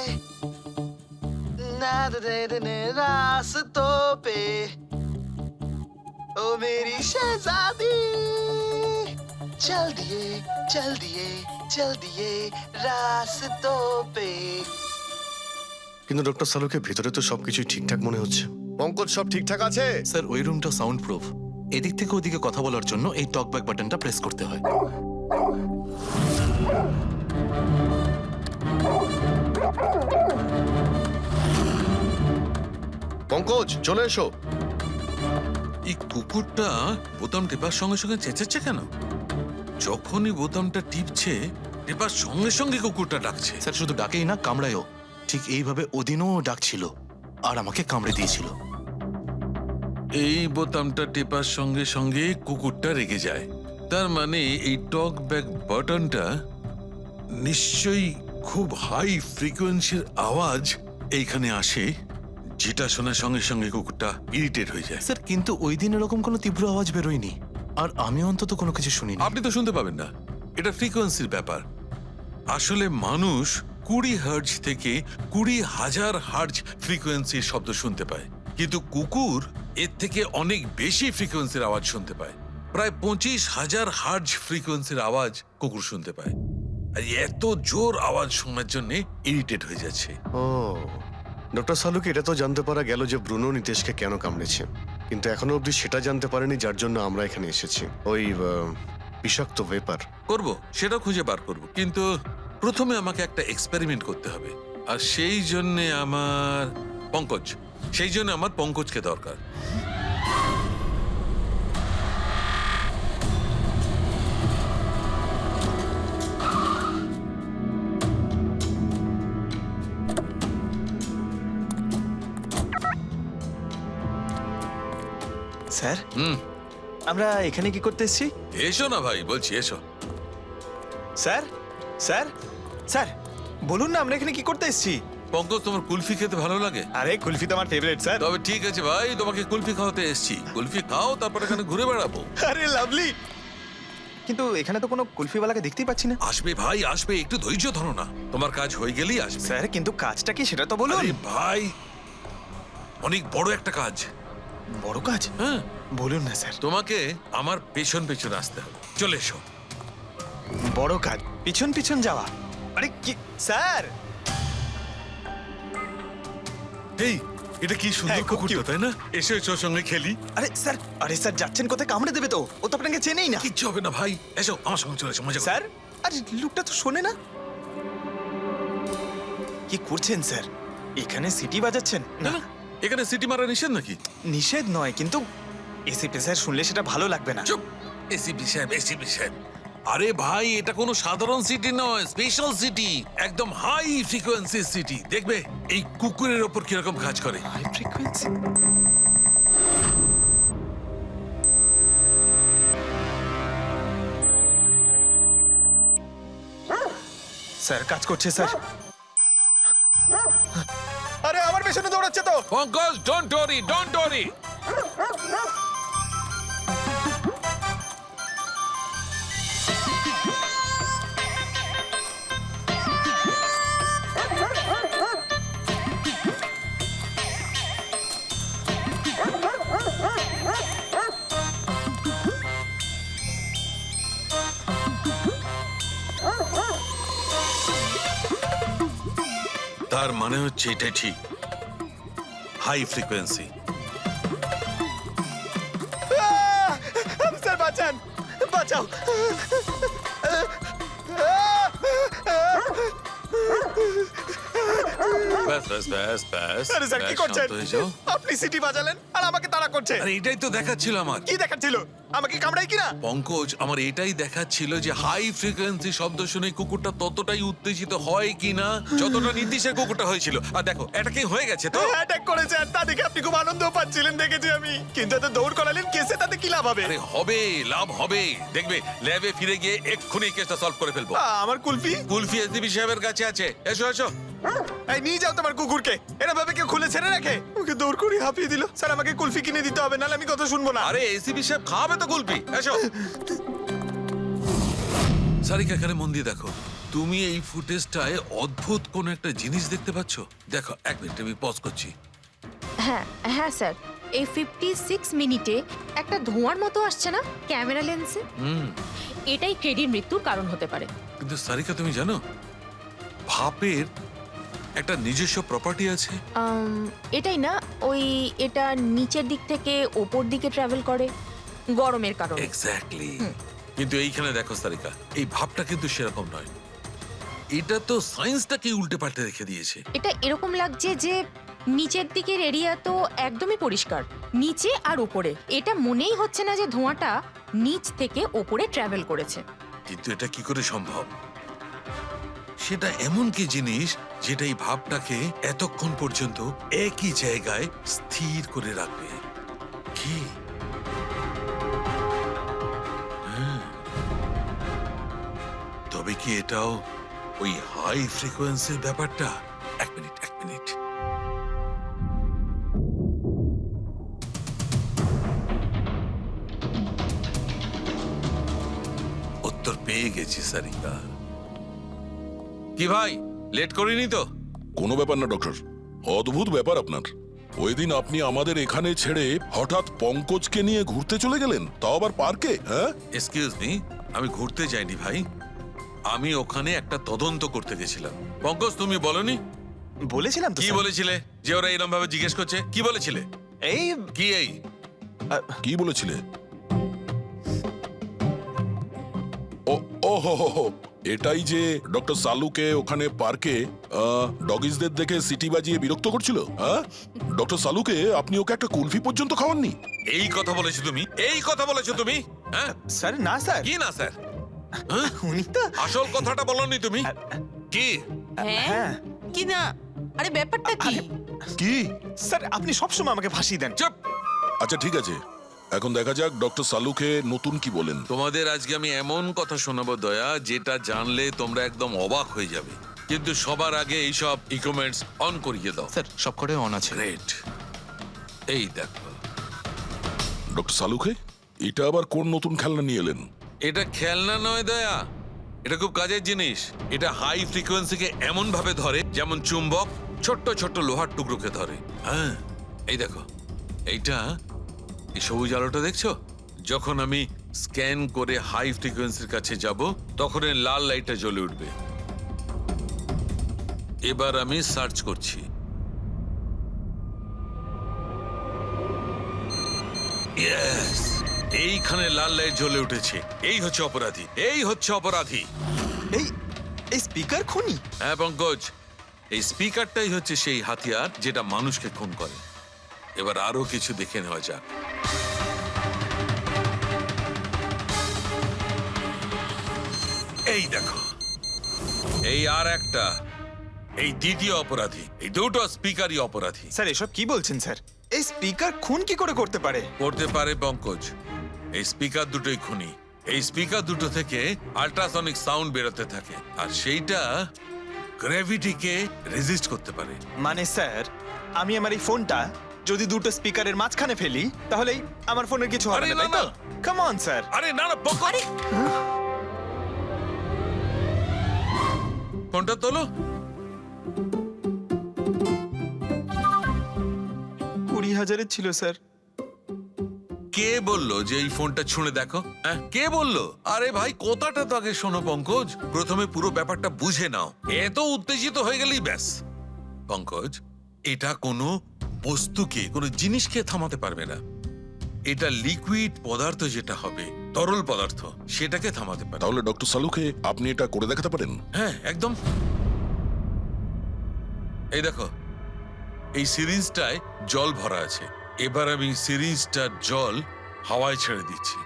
ना दे रास्तों पे, ओ मेरी शहजादी, चल दिए चल दिए चल दिए रास्तों पे। কিন্তু ডক্টর সালুকে ভিতরে তো সবকিছুই ঠিকঠাক মনে হচ্ছে। পঙ্কজ সব ঠিকঠাক আছে? স্যার ওই রুমটা সাউন্ড প্রুফ, এদিক থেকে ওদিকে কথা বলার জন্য এই টক ব্যাক বাটনটা প্রেস করতে হয়। পঙ্কজ চলে এসো। এই কুকুরটা বোতাম টেপার সঙ্গে সঙ্গে চেঁচাচ্ছে কেন? যখনই বোতামটা টিপছে টেপার সঙ্গে সঙ্গে কুকুরটা ডাকছে। স্যার শুধু ডাকেই না, কামড়ায়ও। ঠিক এইভাবে ওদিনও ডাকছিল আর আমাকে কামড়ে দিয়েছিল। এই বোতামটা টেপার সঙ্গে সঙ্গে কুকুরটা রেগে যায়, তার মানে এই টক ব্যাক বাটনটা নিশ্চয়ই খুব হাই ফ্রিকোয়েন্সির আওয়াজ এইখানে আসে, যেটা শোনার সঙ্গে সঙ্গে কুকুরটা ইরিটেট হয়ে যায়। স্যার কিন্তু ওই দিন এরকম কোনো তীব্র আওয়াজ বেরোয়নি, আর আমি অন্তত কোনো কিছু শুনিনি। আপনি তো শুনতে পাবেন না, এটা ফ্রিকোয়েন্সির ব্যাপার। আসলে মানুষ 20 হার্জ থেকে 20,000 হার্জ ফ্রিকোয়েন্সির শব্দ শুনতে পায়, কিন্তু কুকুর এর থেকে অনেক বেশি ফ্রিকোয়েন্সির আওয়াজ শুনতে পায়। প্রায় 25,000 হার্জ ফ্রিকোয়েন্সির আওয়াজ কুকুর শুনতে পায়, আর এত জোর আওয়াজ শোনার জন্য ইরিটেট হয়ে যাচ্ছে। ও ডক্টর সালুকে এটা তো জানতে পারা গেল যে ব্রুনো নিতেশকে কেন কামড়েছে, কিন্তু এখনো অবধি সেটা জানতে পারেনি যার জন্য আমরা এখানে এসেছি, ওই বিষাক্ত ভেপার। করব, সেটা খুঁজে বার করব, কিন্তু প্রথমে আমাকে একটা এক্সপেরিমেন্ট করতে হবে, আর সেই জন্য আমার পঙ্কজকে দরকার। স্যার হুম, আমরা এখানে কি করতে এসেছি? এসো না ভাই, বলছি এসো। স্যার স্যার স্যার বলুন না আমরা এখানে কি করতে এসেছি? পঙ্কজ, তোমার কুলফি খেতে ভালো লাগে? আরে কুলফি তো আমার ফেভারিট স্যার। তবে ঠিক আছে ভাই, তোমাকে কুলফি খাওয়াতে এসেছি। কুলফি খাও, তারপর এখানে ঘুরে বেড়াবো। আরে লাভলি, কিন্তু এখানে তো কোনো কুলফিওয়ালাকে দেখতেই পাচ্ছি না। আসবে ভাই আসবে, একটু ধৈর্য ধরো না, তোমার কাজ হয়ে গেলেই আসবে। স্যার কিন্তু কাজটা কি সেটা তো বলুন। আরে ভাই, অনেক বড় একটা কাজ। বড় কাজ? হ্যাঁ বলুন না স্যার। তোমাকে আমার পেছন পেছন আসতে হবে, চলে এসো। বড় কাজ, পিছন পিছন যাওয়া? আরে কি স্যার? এই এটা কি সুন্দর হ্যাঁ, খুব কুকুরটা, cute। তাই না? এসো এসো, সঙ্গে খেলি। আরে স্যার যাচ্ছেন কোথায়? কামড়ে দেবে তো, ও তো আপনাকে চেনেই না। কিচ্ছু হবে না ভাই, এসো আমার সঙ্গে চলে এসো, মজা করো। স্যার আরে লোকটা তো শোনে না। কি করছেন স্যার? এখানে সিটি বাজাচ্ছেন? না না, এখানে সিটি মারা নিষেধ নাকি? নিষেধ নয়, কিন্তু এসিপি স্যার শুনলে সেটা ভালো লাগবে না। চুপ, এসিপি সাহেব। আরে ভাই, এটা কোনো সাধারণ সিটি নয়, স্পেশাল সিটি, একদম হাই ফ্রিকোয়েন্সি সিটি। দেখবে এই কুকুরের ওপর কিরকম কাজ করে। High frequency? স্যার কাজ করছে স্যার। আরে আমার পেছনে দৌড়াচ্ছে তো। Pankaj, don't worry, don't worry. তার মানে হচ্ছে এটা ঠিক, হাই ফ্রিকোয়েন্সি। স্যার বাঁচান, বাঁচাও। ব্যাস ব্যাস ব্যাস ব্যাস। আরে স্যার কি ব্যাস, করছেন? শান্ত হয়ে যাও। আপনি সিটি বাজালেন আর আমাকে তাড়া করছে। আরে এটাই তো দেখাচ্ছিল আমার। কি দেখাচ্ছিল? আমাকে কামড়াই কিনা? পঙ্কজ, আমার এটাই দেখাচ্ছিল যে হাই ফ্রিকোয়েন্সি শব্দ শুনে কুকুরটা ততটাই উত্তেজিত হয় কিনা যতটা নীতিশের কুকুরটা হয়েছিল। আর দেখো, এটা কি হয়ে গেছে তো? অ্যাটাক করেছে আর তা দেখে আপনি খুব আনন্দ পাচ্ছিলেন দেখেছি আমি। কিন্তু এত দৌড় করালেন কেসে, তাতে কি লাভ হবে? আরে হবে, লাভ হবে। দেখবে ল্যাবে ফিরে গিয়ে এক্ষুনি কেসটা সলভ করে ফেলবো। আমার কুলফি? কুলফি এসডিপি সাহেবের কাছে আছে। এসো এসো। এই নিয়ে যাও তোমার কুকুরকে। এরা ভাবে কেউ খুলে ছেড়ে রাখে? ওকে দৌড় করে হাঁপিয়ে দিল। স্যার আমাকে কুলফি কিনে দিতে হবে, নাহলে আমি কথা শুনবো না। আরে এসিপি সাহেব খাওয়াবে তো কুলফি। এসো। সারিকা, এখানে মন দিয়ে দেখো। তুমি এই ফুটেজটায় অদ্ভুত কোন একটা জিনিস দেখতে পাচ্ছ? দেখো, এক মিনিট, আমি পজ করছি। হ্যাঁ হ্যাঁ স্যার, এই 56 মিনিটে একটা ধোঁয়ার মতো আসছে না ক্যামেরা লেন্সে? এটাই কেডির মৃত্যুর কারণ হতে পারে। কিন্তু সারিকা, তুমি জানো ভাপের একটা নিজস্ব প্রপার্টি আছে? এটাই না, ওই এটা নিচের দিক থেকে ওপর দিকে ট্রাভেল করে গরমের কারণে। এক্স্যাক্টলি। কিন্তু এইখানে দেখো সারিকা, এই ভাবটা কিন্তু সেরকম নয়। এটা তো সায়েন্সটাকে উল্টে পাল্টে রেখে দিয়েছে। এটা এরকম লাগছে যে নিচের দিকের এরিয়া তো একদমই পরিষ্কার, নিচে আর উপরে এটা মনেই হচ্ছে না যে ধোঁয়াটা নিচ থেকে ওপরে ট্রাভেল করেছে। কিন্তু এটা কি করে সম্ভব? সেটা এমন কি জিনিস যেটা এই ভাবটাকে এতক্ষণ পর্যন্ত একই জায়গায় স্থির করে রাখবে? কি? তবে কি এটাও ওই হাই ফ্রিকোয়েন্সির ব্যাপারটা? এক মিনিট, এক মিনিট। উত্তর পেয়ে গেছি সারিকা। কি ভাই, লেট করিনি তো? কোনো ব্যাপার না ডক্টর, অদ্ভুত ব্যাপার আপনার। ওই দিন আপনি আমাদের এখানে ছেড়ে হঠাৎ পঙ্কজকে নিয়ে ঘুরতে চলে গেলেন, তাও আবার পার্কে। হ্যাঁ, এক্সকিউজ মি, আমি ঘুরতে যাইনি ভাই, আমি ওখানে একটা তদন্ত করতে গেছিলাম। পঙ্কজ, তুমি বলনি? বলেছিলাম তো। কি বলেছিলে যে ওরা এরকম ভাবে জিজ্ঞেস করছে? কি বলেছিলে? এই কি এই কি বলেছিলে? ও হো হো হো, এটাই যে ডক্টর সালুকে ওখানে পার্কে ডগিসদের দেখে সিটি বাজিয়ে বিরক্ত করছিল। হ্যাঁ, ডক্টর সালুকে আপনি ওকে একটা কুলফি পর্যন্ত খাওয়াননি? এই কথা বলেছো তুমি? এই কথা বলেছো তুমি? হ্যাঁ স্যার, না স্যার। কি না স্যার? উনি তো আসল কথাটা বলনি তুমি। কি? হ্যাঁ কি না? আরে ব্যাপারটা কি? কি? স্যার আপনি সবসময় আমাকে ফাঁসি দেন। চুপ। আচ্ছা ঠিক আছে, এখন দেখা যাক ডক্টর সালুকে নতুন কি বলেন। তোমাদের আজকে আমি এমন কথা শোনাবো দয়া, যেটা জানলে তোমরা একদম অবাক হয়ে যাবে। কিন্তু সবার আগে এইসব ইকুইপমেন্টস অন করিয়ে দাও। স্যার সব করে অন আছে। গ্রেট। এই দেখো, ডক্টর সালুকে এটা আবার কোন নতুন খেলনা নিয়ে এলেন? এটা খেলনা নয় দয়া, এটা খুব কাজের জিনিস। এটা হাই ফ্রিকোয়েন্সিকে এমন ভাবে ধরে যেমন চুম্বক ছোট্ট ছোট্ট লোহার টুকরোকে ধরে। হ্যাঁ, এই দেখো, এইটা, এই সবুজ আলোটা দেখছো? যখন আমি স্ক্যান করে হাই ফ্রিকোয়েন্সির কাছে যাব, তখন এই লাল লাইটটা জ্বলে উঠবে। এবার আমি সার্চ করছি। ইয়েস, এইখানে লাল লাইট জ্বলে উঠেছে। এই হচ্ছে অপরাধী, এই হচ্ছে অপরাধী। এই এই স্পিকার খুনি? হ্যাঁ পঙ্কজ, এই স্পিকারটাই হচ্ছে সেই হাতিয়ার যেটা মানুষকে খুন করে। এবার আরো কিছু দেখে নেওয়া যাক। এই দেখো, এই আর একটা, এই দ্বিতীয় অপরাধী। এই দুটো স্পিকারই অপরাধী। স্যার এসব কি বলছেন স্যার? এই স্পিকার খুন কি করে করতে পারে? করতে পারে পঙ্কজ, এই স্পিকার দুটোই খুনি। এই স্পিকার দুটো থেকে আল্ট্রাসনিক সাউন্ড বেরোতে থাকে আর সেইটা গ্র্যাভিটিকে রেজিস্ট করতে পারে। মানে স্যার, আমি আমার এই ফোনটা যদি দুটো স্পিকারের মাঝখানে ফেলি তাহলেই আমার ফোনের কিছু হবে আরে না, না, তাই তো? না। Come on sir. আরে না না ফোনটা তোলো। 20,000-এর ছিল স্যার। কে বললো যে এই ফোনটা ছুঁড়ে দেখো? হ্যাঁ, কে বললো? আরে ভাই, কথাটা তো আগে শোনো পঙ্কজ, প্রথমে পুরো ব্যাপারটা বুঝে নাও। এত উত্তেজিত হয়ে গেলেই ব্যাস। পঙ্কজ, এটা কোনো বস্তুকে, কোনো জিনিসকে থামাতে পারবে না। এটা লিকুইড পদার্থ, যেটা হবে তরল পদার্থ, সেটাকে থামাতে পারে। তাহলে ডক্টর সালুকে আপনি এটা করে দেখাতে পারেন? হ্যাঁ, একদম। এই দেখো, এই সিরিঞ্জটায় জল ভরা আছে। এবার আমি সিরিঞ্জটার জল হাওয়ায় ছেড়ে দিচ্ছি।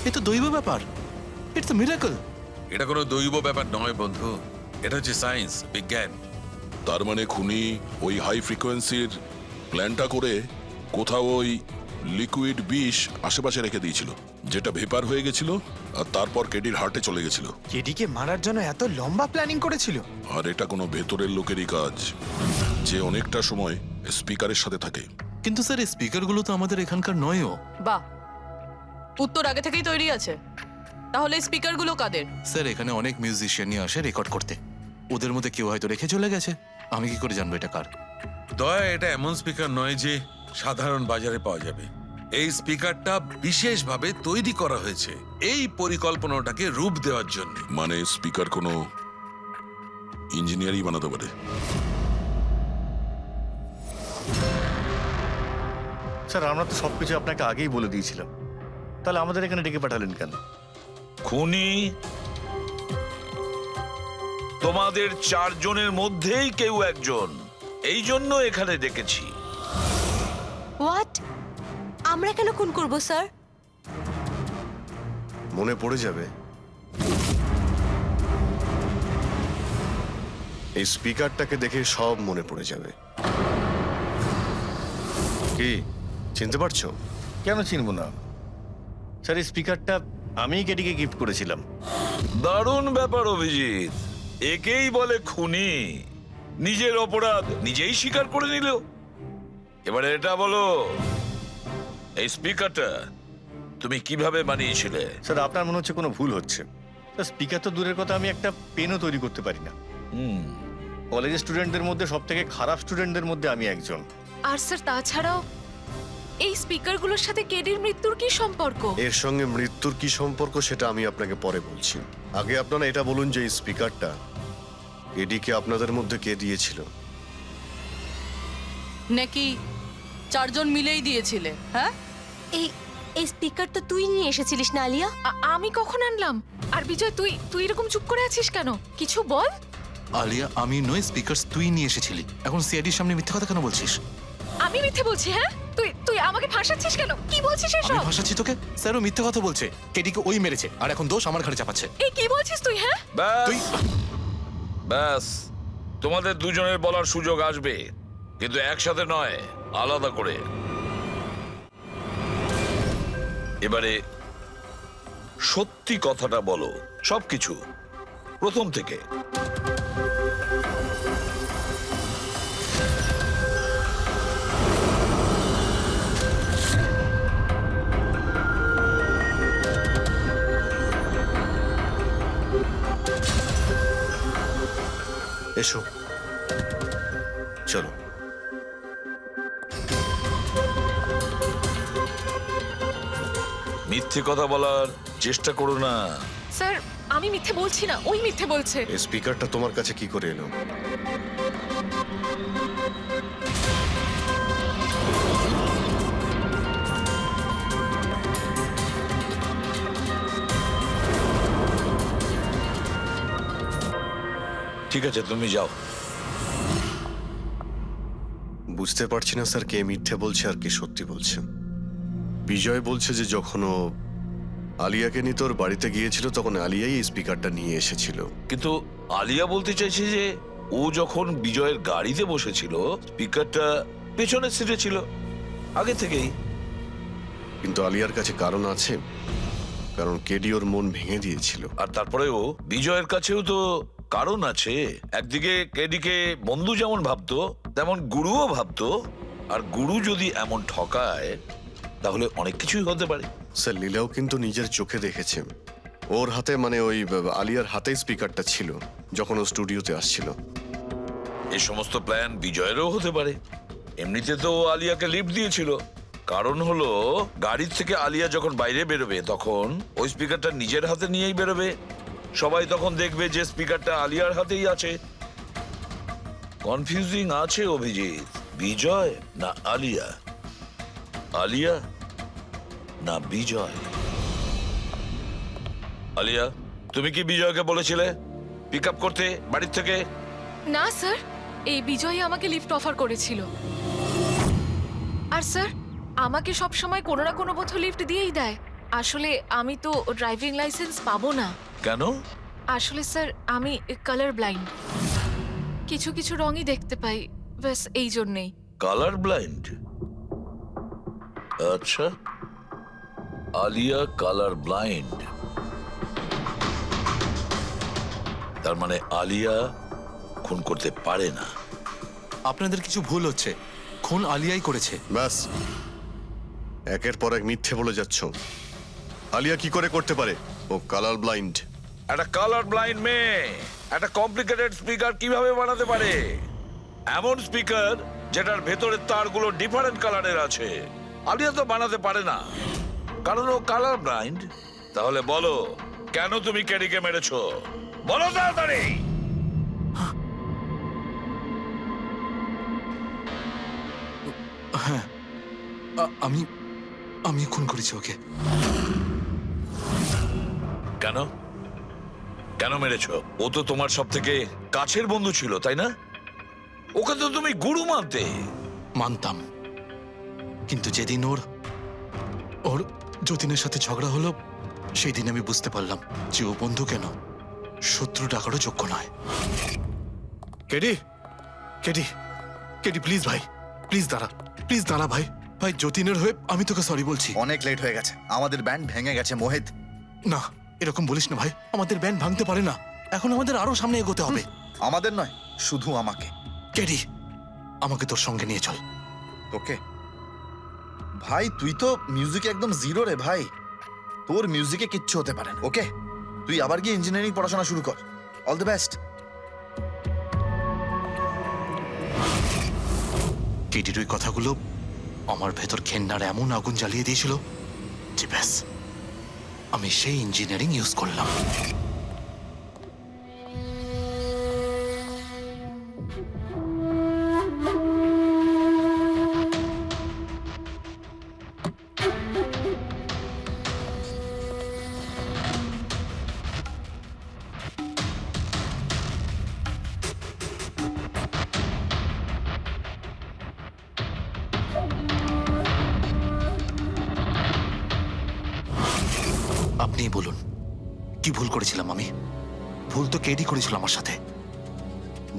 এ তো দৈব ব্যাপার। It's a miracle. এটা কোনো দৈব ব্যাপার নয় বন্ধু, এটা হচ্ছে সায়েন্স, বিজ্ঞান। তার মানে খুনি ওই হাই ফ্রিকোয়েন্সির প্ল্যানটা করে কোথাও ওই লিকুইড বিষ আশেপাশে রেখে দিয়েছিল, যেটা ভেপার হয়ে গেছিল আর তারপর কেডির হার্টে চলে গেছিল। কেডিকে মারার জন্য এত লম্বা প্ল্যানিং করেছিল? আর এটা কোনো ভেতরের লোকেরই কাজ, যে অনেকটা সময় স্পিকারের সাথে থাকে। কিন্তু স্যার, এই স্পিকারগুলো তো আমাদের এখানকার নয়ও। বাহ, উত্তর আগে থেকেই তৈরি আছে। তাহলে স্পিকারগুলো কাদের? স্যার, এখানে অনেক মিউজিশিয়ানই আসে রেকর্ড করতে। ওদের মধ্যে কেউ হয়তো রেখে চলে গেছে। আমি কি করে জানবো এটা কার? দয়া, এটা এমন স্পিকার নয় যে সাধারণ বাজারে পাওয়া যাবে। এই স্পিকারটা বিশেষভাবে তৈরি করা হয়েছে এই পরিকল্পনাটাকে রূপ দেওয়ার জন্য। মানে স্পিকার কোনো ইঞ্জিনিয়ারই বানাতে পারে। স্যার, আমরা তো সবকিছু আপনাকে আগেই বলে দিয়েছিলাম, তাহলে আমাদের এখানে ডেকে পাঠালেন কেন? খুনি তোমাদের চারজনের মধ্যেই কেউ একজন, এই জন্য এখানে ডেকেছি। হোয়াট? আমরা কেন খুন করব স্যার? মনে পড়ে যাবে, এই স্পিকারটাকে দেখে সব মনে পড়ে যাবে। কি চিনতে পারছো? কেন চিনবো না স্যার, এই স্পিকারটা আমিই কেডিকে গিফট করেছিলাম। দারুণ ব্যাপার অভিজিৎ, একেই বলে খুনি। নিজের অপরাধ নিজেই স্বীকার করে নিল। এবারে এটা বলো, এই স্পিকারটা তুমি কিভাবে বানিয়েছিলে? স্যার, আপনার মনে হচ্ছে কোনো ভুল হচ্ছে। স্যার, স্পিকার তো দূরের কথা, আমি একটা পেনও তৈরি করতে পারি না। কলেজের স্টুডেন্টদের মধ্যে সব থেকে খারাপ স্টুডেন্টদের মধ্যে আমি একজন। আর স্যার, তাছাড়াও এই স্পিকারগুলোর সাথে কেডির মৃত্যুর কি সম্পর্ক? এর সঙ্গে মৃত্যুর কি সম্পর্ক সেটা আমি আপনাকে পরে বলছি। আগে আপনারা এটা বলুন যে এই স্পিকারটা এডিকে আপনাদের মধ্যে কে দিয়েছিল? নাকি চারজন মিলেই দিয়েছিলে? হ্যাঁ, এই এই স্পিকার তো তুই নিয়ে এসেছিলিস না আলিয়া? আমি কখন আনলাম? আর বিজয়, তুই তুই এরকম চুপ করে আছিস কেন? কিছু বল। আলিয়া, আমি নয়, স্পিকারস তুই নিয়ে এসেছিলি। এখন সিআইডির সামনে মিথ্যা কথা কেন বলছিস? আমি মিথ্যে বলছি? হ্যাঁ, তুই তুই আমাকে ফাঁসাচ্ছিস কেন? কি বলছিস আমি এসব? ভাসাচ্ছি তোকে? স্যারও মিথ্যা কথা বলছে। কেডিকে ওই মেরেছে আর এখন দোষ আমার ঘাড়ে চাপাচ্ছে। এই কি বলছিস তুই? হ্যাঁ, তুই ব্যাস, তোমাদের দুজনের বলার সুযোগ আসবে, কিন্তু একসাথে নয়, আলাদা করে। এবারে সত্যি কথাটা বলো, সবকিছু প্রথম থেকে। এসো, চলো। মিথ্যে কথা বলার চেষ্টা করো না। স্যার, আমি মিথ্যে বলছি না, ওই মিথ্যে বলছে। এই স্পিকারটা তোমার কাছে কি করে এলো? ঠিক আছে, তুমি যাও। বুঝতে পারছি না স্যার, কে মিথ্যে বলছে আর কে সত্যি বলছে। বিজয় বলছে যে যখন ও আলিয়াকে নিয়ে তোর বাড়িতে গিয়েছিল তখন আলিয়াই এই স্পিকারটা নিয়ে এসেছিল। কিন্তু আলিয়া বলতে চাইছে যে ও যখন বিজয়ের গাড়িতে বসেছিল স্পিকারটা পেছনের সিটে ছিল আগে থেকেই। কিন্তু আলিয়ার কাছে কারণ আছে, কারণ কেডি ওর মন ভেঙে দিয়েছিল। আর তারপরেও বিজয়ের কাছেও তো কারণ আছে। একদিকে কেডিকে বন্ধু যেমন ভাবতো তেমন গুরুও ভাবতো, আর গুরু যদি এমন ঠকায় তাহলে অনেক কিছুই হতে পারে। স্যার, লীলাও কিন্তু নিজের চোখে দেখেছে ওর হাতে, মানে ওই আলিয়ার হাতে স্পিকারটা ছিল যখন ও স্টুডিওতে আসছিল। এই সমস্ত প্ল্যান বিজয়েরও হতে পারে। এমনিতে তো ও আলিয়াকে লিফট দিয়েছিল, কারণ হলো গাড়ির থেকে আলিয়া যখন বাইরে বেরোবে তখন ওই স্পিকারটা নিজের হাতে নিয়েই বেরোবে। সবাই তখন দেখবে যে স্পিকারটা আলিয়ার হাতেই আছে। কনফিউজিং আছে অভিজিৎ, বিজয় না আলিয়া, আলিয়া না বিজয়। আলিয়া, তুমি কি বিজয়কে বলেছিলে পিক আপ করতে বাড়ির থেকে? না স্যার, এই বিজয়ই আমাকে লিফট অফার করেছিল। আর স্যার, আমাকে সব সময় কোনো না কোনো বোধ লিফট দিয়েই দেয়। আসলে আমি তো ড্রাইভিং লাইসেন্স পাবো না। কেন? আসলে স্যার, আমি কালার ব্লাইন্ড, কিছু কিছু রঙই দেখতে পাই, ব্যাস এই জন্যেই। Colour blind? আচ্ছা, আলিয়া কালার ব্লাইন্ড। তার মানে আলিয়া খুন করতে পারে না। আপনাদের কিছু ভুল হচ্ছে, খুন আলিয়াই করেছে। ব্যাস, একের পর এক মিথ্যে বলে যাচ্ছ। আলিয়া কি করে করতে পারে? ও কালার ব্লাইন্ড। একটা কালার ব্লাইন্ড মেয়ে একটা কমপ্লিকেটেড স্পিকার কিভাবে বানাতে পারে? এমন স্পিকার যেটার ভেতরের তারগুলো ডিফারেন্ট কালারের আছে। আলিয়া তো বানাতে পারে না, কারণ ও কালার ব্লাইন্ড। তাহলে বলো, কেন তুমি কেডিকে মেরেছো? বলো তাড়াতাড়ি। হ্যাঁ, আমি আমি খুন করেছি ওকে। কেন কেন মেরেছো? ও তো তোমার সব থেকে কাছের বন্ধু ছিল, তাই না? ওকে তো তুমি গুরু মানতে। মানতাম, কিন্তু যেদিন ওর যতীনের সাথে ঝগড়া হলো সেই দিন আমি বুঝতে পারলাম যে ও বন্ধু কেন শত্রু ডাকারও যোগ্য নয়। কেডি, কেডি, কেডি প্লিজ ভাই, প্লিজ দাঁড়া ভাই। ভাই, যতীনের হয়ে আমি তোকে সরি বলছি। অনেক লেট হয়ে গেছে, আমাদের ব্যান্ড ভেঙে গেছে মোহিত। না, এরকম বলিস না ভাই, আমাদের ব্যান্ড ভাঙতে পারে না। এখন আমাদের আরো সামনে এগোতে হবে। আমাদের নয়, শুধু আমাকে। কেডি, আমাকে তোর সঙ্গে নিয়ে চল। তোকে? ভাই, তুই তো মিউজিকে একদম জিরো রে ভাই। তোর মিউজিকে কিচ্ছু হতে পারে না, ওকে? তুই আবার গিয়ে ইঞ্জিনিয়ারিং পড়াশোনা শুরু কর। All the best. কেডির ওই কথাগুলো আমার ভেতর ঘেন্নার এমন আগুন জ্বালিয়ে দিয়েছিল যে ব্যাস, আমি সেই ইঞ্জিনিয়ারিং ইউজ করলাম। আপনিই বলুন, কি ভুল করেছিলাম আমি? ভুল তো কেডি করেছিল আমার সাথে।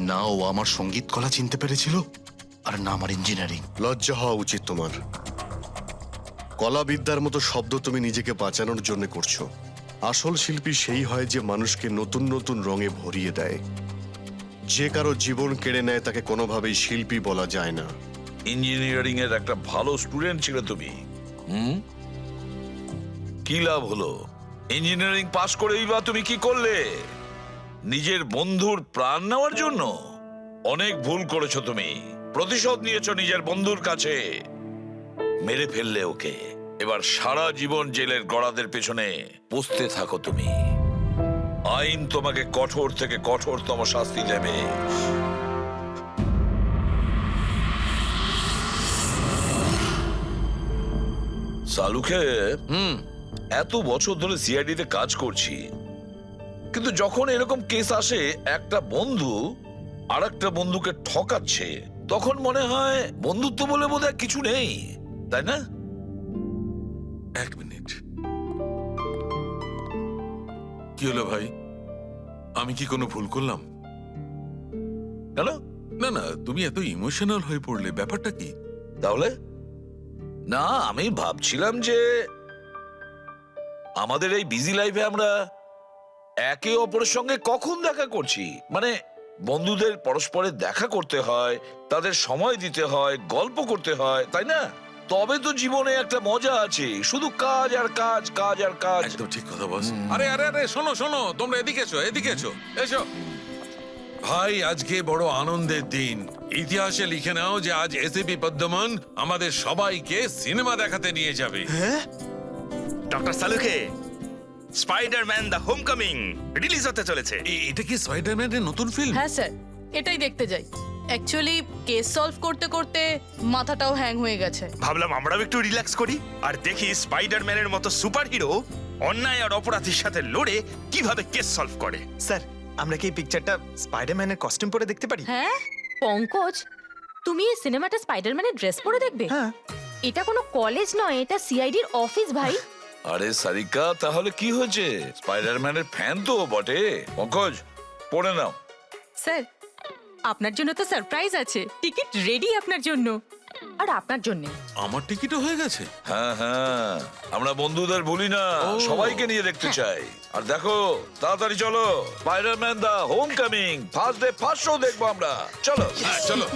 না ও আমার সঙ্গীত কলা চিনতে পেরেছিল, আর না আমার ইঞ্জিনিয়ারিং। লজ্জা হওয়া উচিত তোমার। কলাবিদ্যার মতো শব্দ তুমি নিজেকে বাঁচানোর জন্য করছো। আসল শিল্পী সেই হয় যে মানুষকে নতুন নতুন রঙে ভরিয়ে দেয়। যে কারো জীবন কেড়ে নেয় তাকে কোনোভাবেই শিল্পী বলা যায় না। ইঞ্জিনিয়ারিং এর একটা ভালো স্টুডেন্ট ছিল তুমি। কি লাভ হলো? ইঞ্জিনিয়ারিং পাশ করেই বা তুমি কি করলে? নিজের বন্ধুর প্রাণ নেওয়ার জন্য? অনেক ভুল করেছো তুমি। প্রতিশোধ নিয়েছো নিজের বন্ধুর কাছে। মেরে ফেললে ওকে। এবার সারা জীবন জেলের গড়াদের পেছনে পুষতে থাকো তুমি। আইন তোমাকে কঠোর থেকে কঠোরতম শাস্তি দেবে। সালুকে এত বছর ধরে সিআইডি তে কাজ করছি, কিন্তু যখন এরকম কেস আসে একটা বন্ধু আর একটা বন্ধুকে ঠকাচ্ছে, তখন মনে হয় বন্ধুত্ব বলে বোধহয় কিছু নেই, তাই না? এক মিনিট, কি হলো ভাই? আমি কি কোনো ভুল করলাম? কেন? না না, তুমি এত ইমোশনাল হয়ে পড়লে, ব্যাপারটা কি? তাহলে না, আমি ভাবছিলাম যে আমাদের এই বিজি লাইফে আমরা একে অপরের সঙ্গে কখন দেখা করছি, মানে বন্ধুদের পরস্পরের দেখা করতে হয়, তাদের সময় দিতে হয়, গল্প করতে হয়, তাই না? তবে তো জীবনে একটা মজা আছে, শুধু কাজ আর কাজ, কাজ আর কাজ। একদম ঠিক কথা বস। আরে আরে আরে, শোনো শোনো, তোমরা এদিকে এসো, এদিকে এসো, এসো। ভাই, আজকে বড় আনন্দের দিন। ইতিহাসে লিখে নাও যে আজ এসিপি পদ্মমন আমাদের সবাইকে সিনেমা দেখাতে নিয়ে যাবে। ডক্টর সালুকে স্পাইডারম্যান দ্য হোমকামিং রিলিজ হতে চলেছে। এটা কি স্পাইডারম্যানের নতুন ফিল্ম? হ্যাঁ স্যার, এটাই দেখতে যাই। অ্যাকচুয়ালি কেস সলভ করতে করতে মাথাটাও হ্যাং হয়ে গেছে। ভাবলাম আমরাও একটু রিল্যাক্স করি আর দেখি স্পাইডারম্যানের মতো সুপারহিরো অন্যায় আর অপরাধীর সাথে লড়ে কিভাবে কেস সলভ করে। স্যার, আমরা কি এই পিকচারটা স্পাইডারম্যানের কস্টিউম পরে দেখতে পারি? হ্যাঁ পঙ্কজ, তুমি এই সিনেমাটা স্পাইডারম্যানের ড্রেস পরে দেখবে? হ্যাঁ। এটা কোনো কলেজ নয়, এটা সিআইডির অফিস ভাই। আরে সারিকা, তাহলে কি হয়েছে? স্পাইডারম্যানের ফ্যান তো বটে। পঙ্কজ, পড়ে নাও। স্যার, আপনার জন্য তো সারপ্রাইজ আছে। টিকিট রেডি আপনার জন্য আর আপনার জন্য। আমার টিকিটও হয়ে গেছে। হ্যাঁ হ্যাঁ, আমরা বন্ধুদের ভুলি না, সবাইকে নিয়ে দেখতে চাই। আর দেখো, তাড়াতাড়ি চলো, Spiderman the homecoming first day first show দেখবো আমরা। চলো চলো।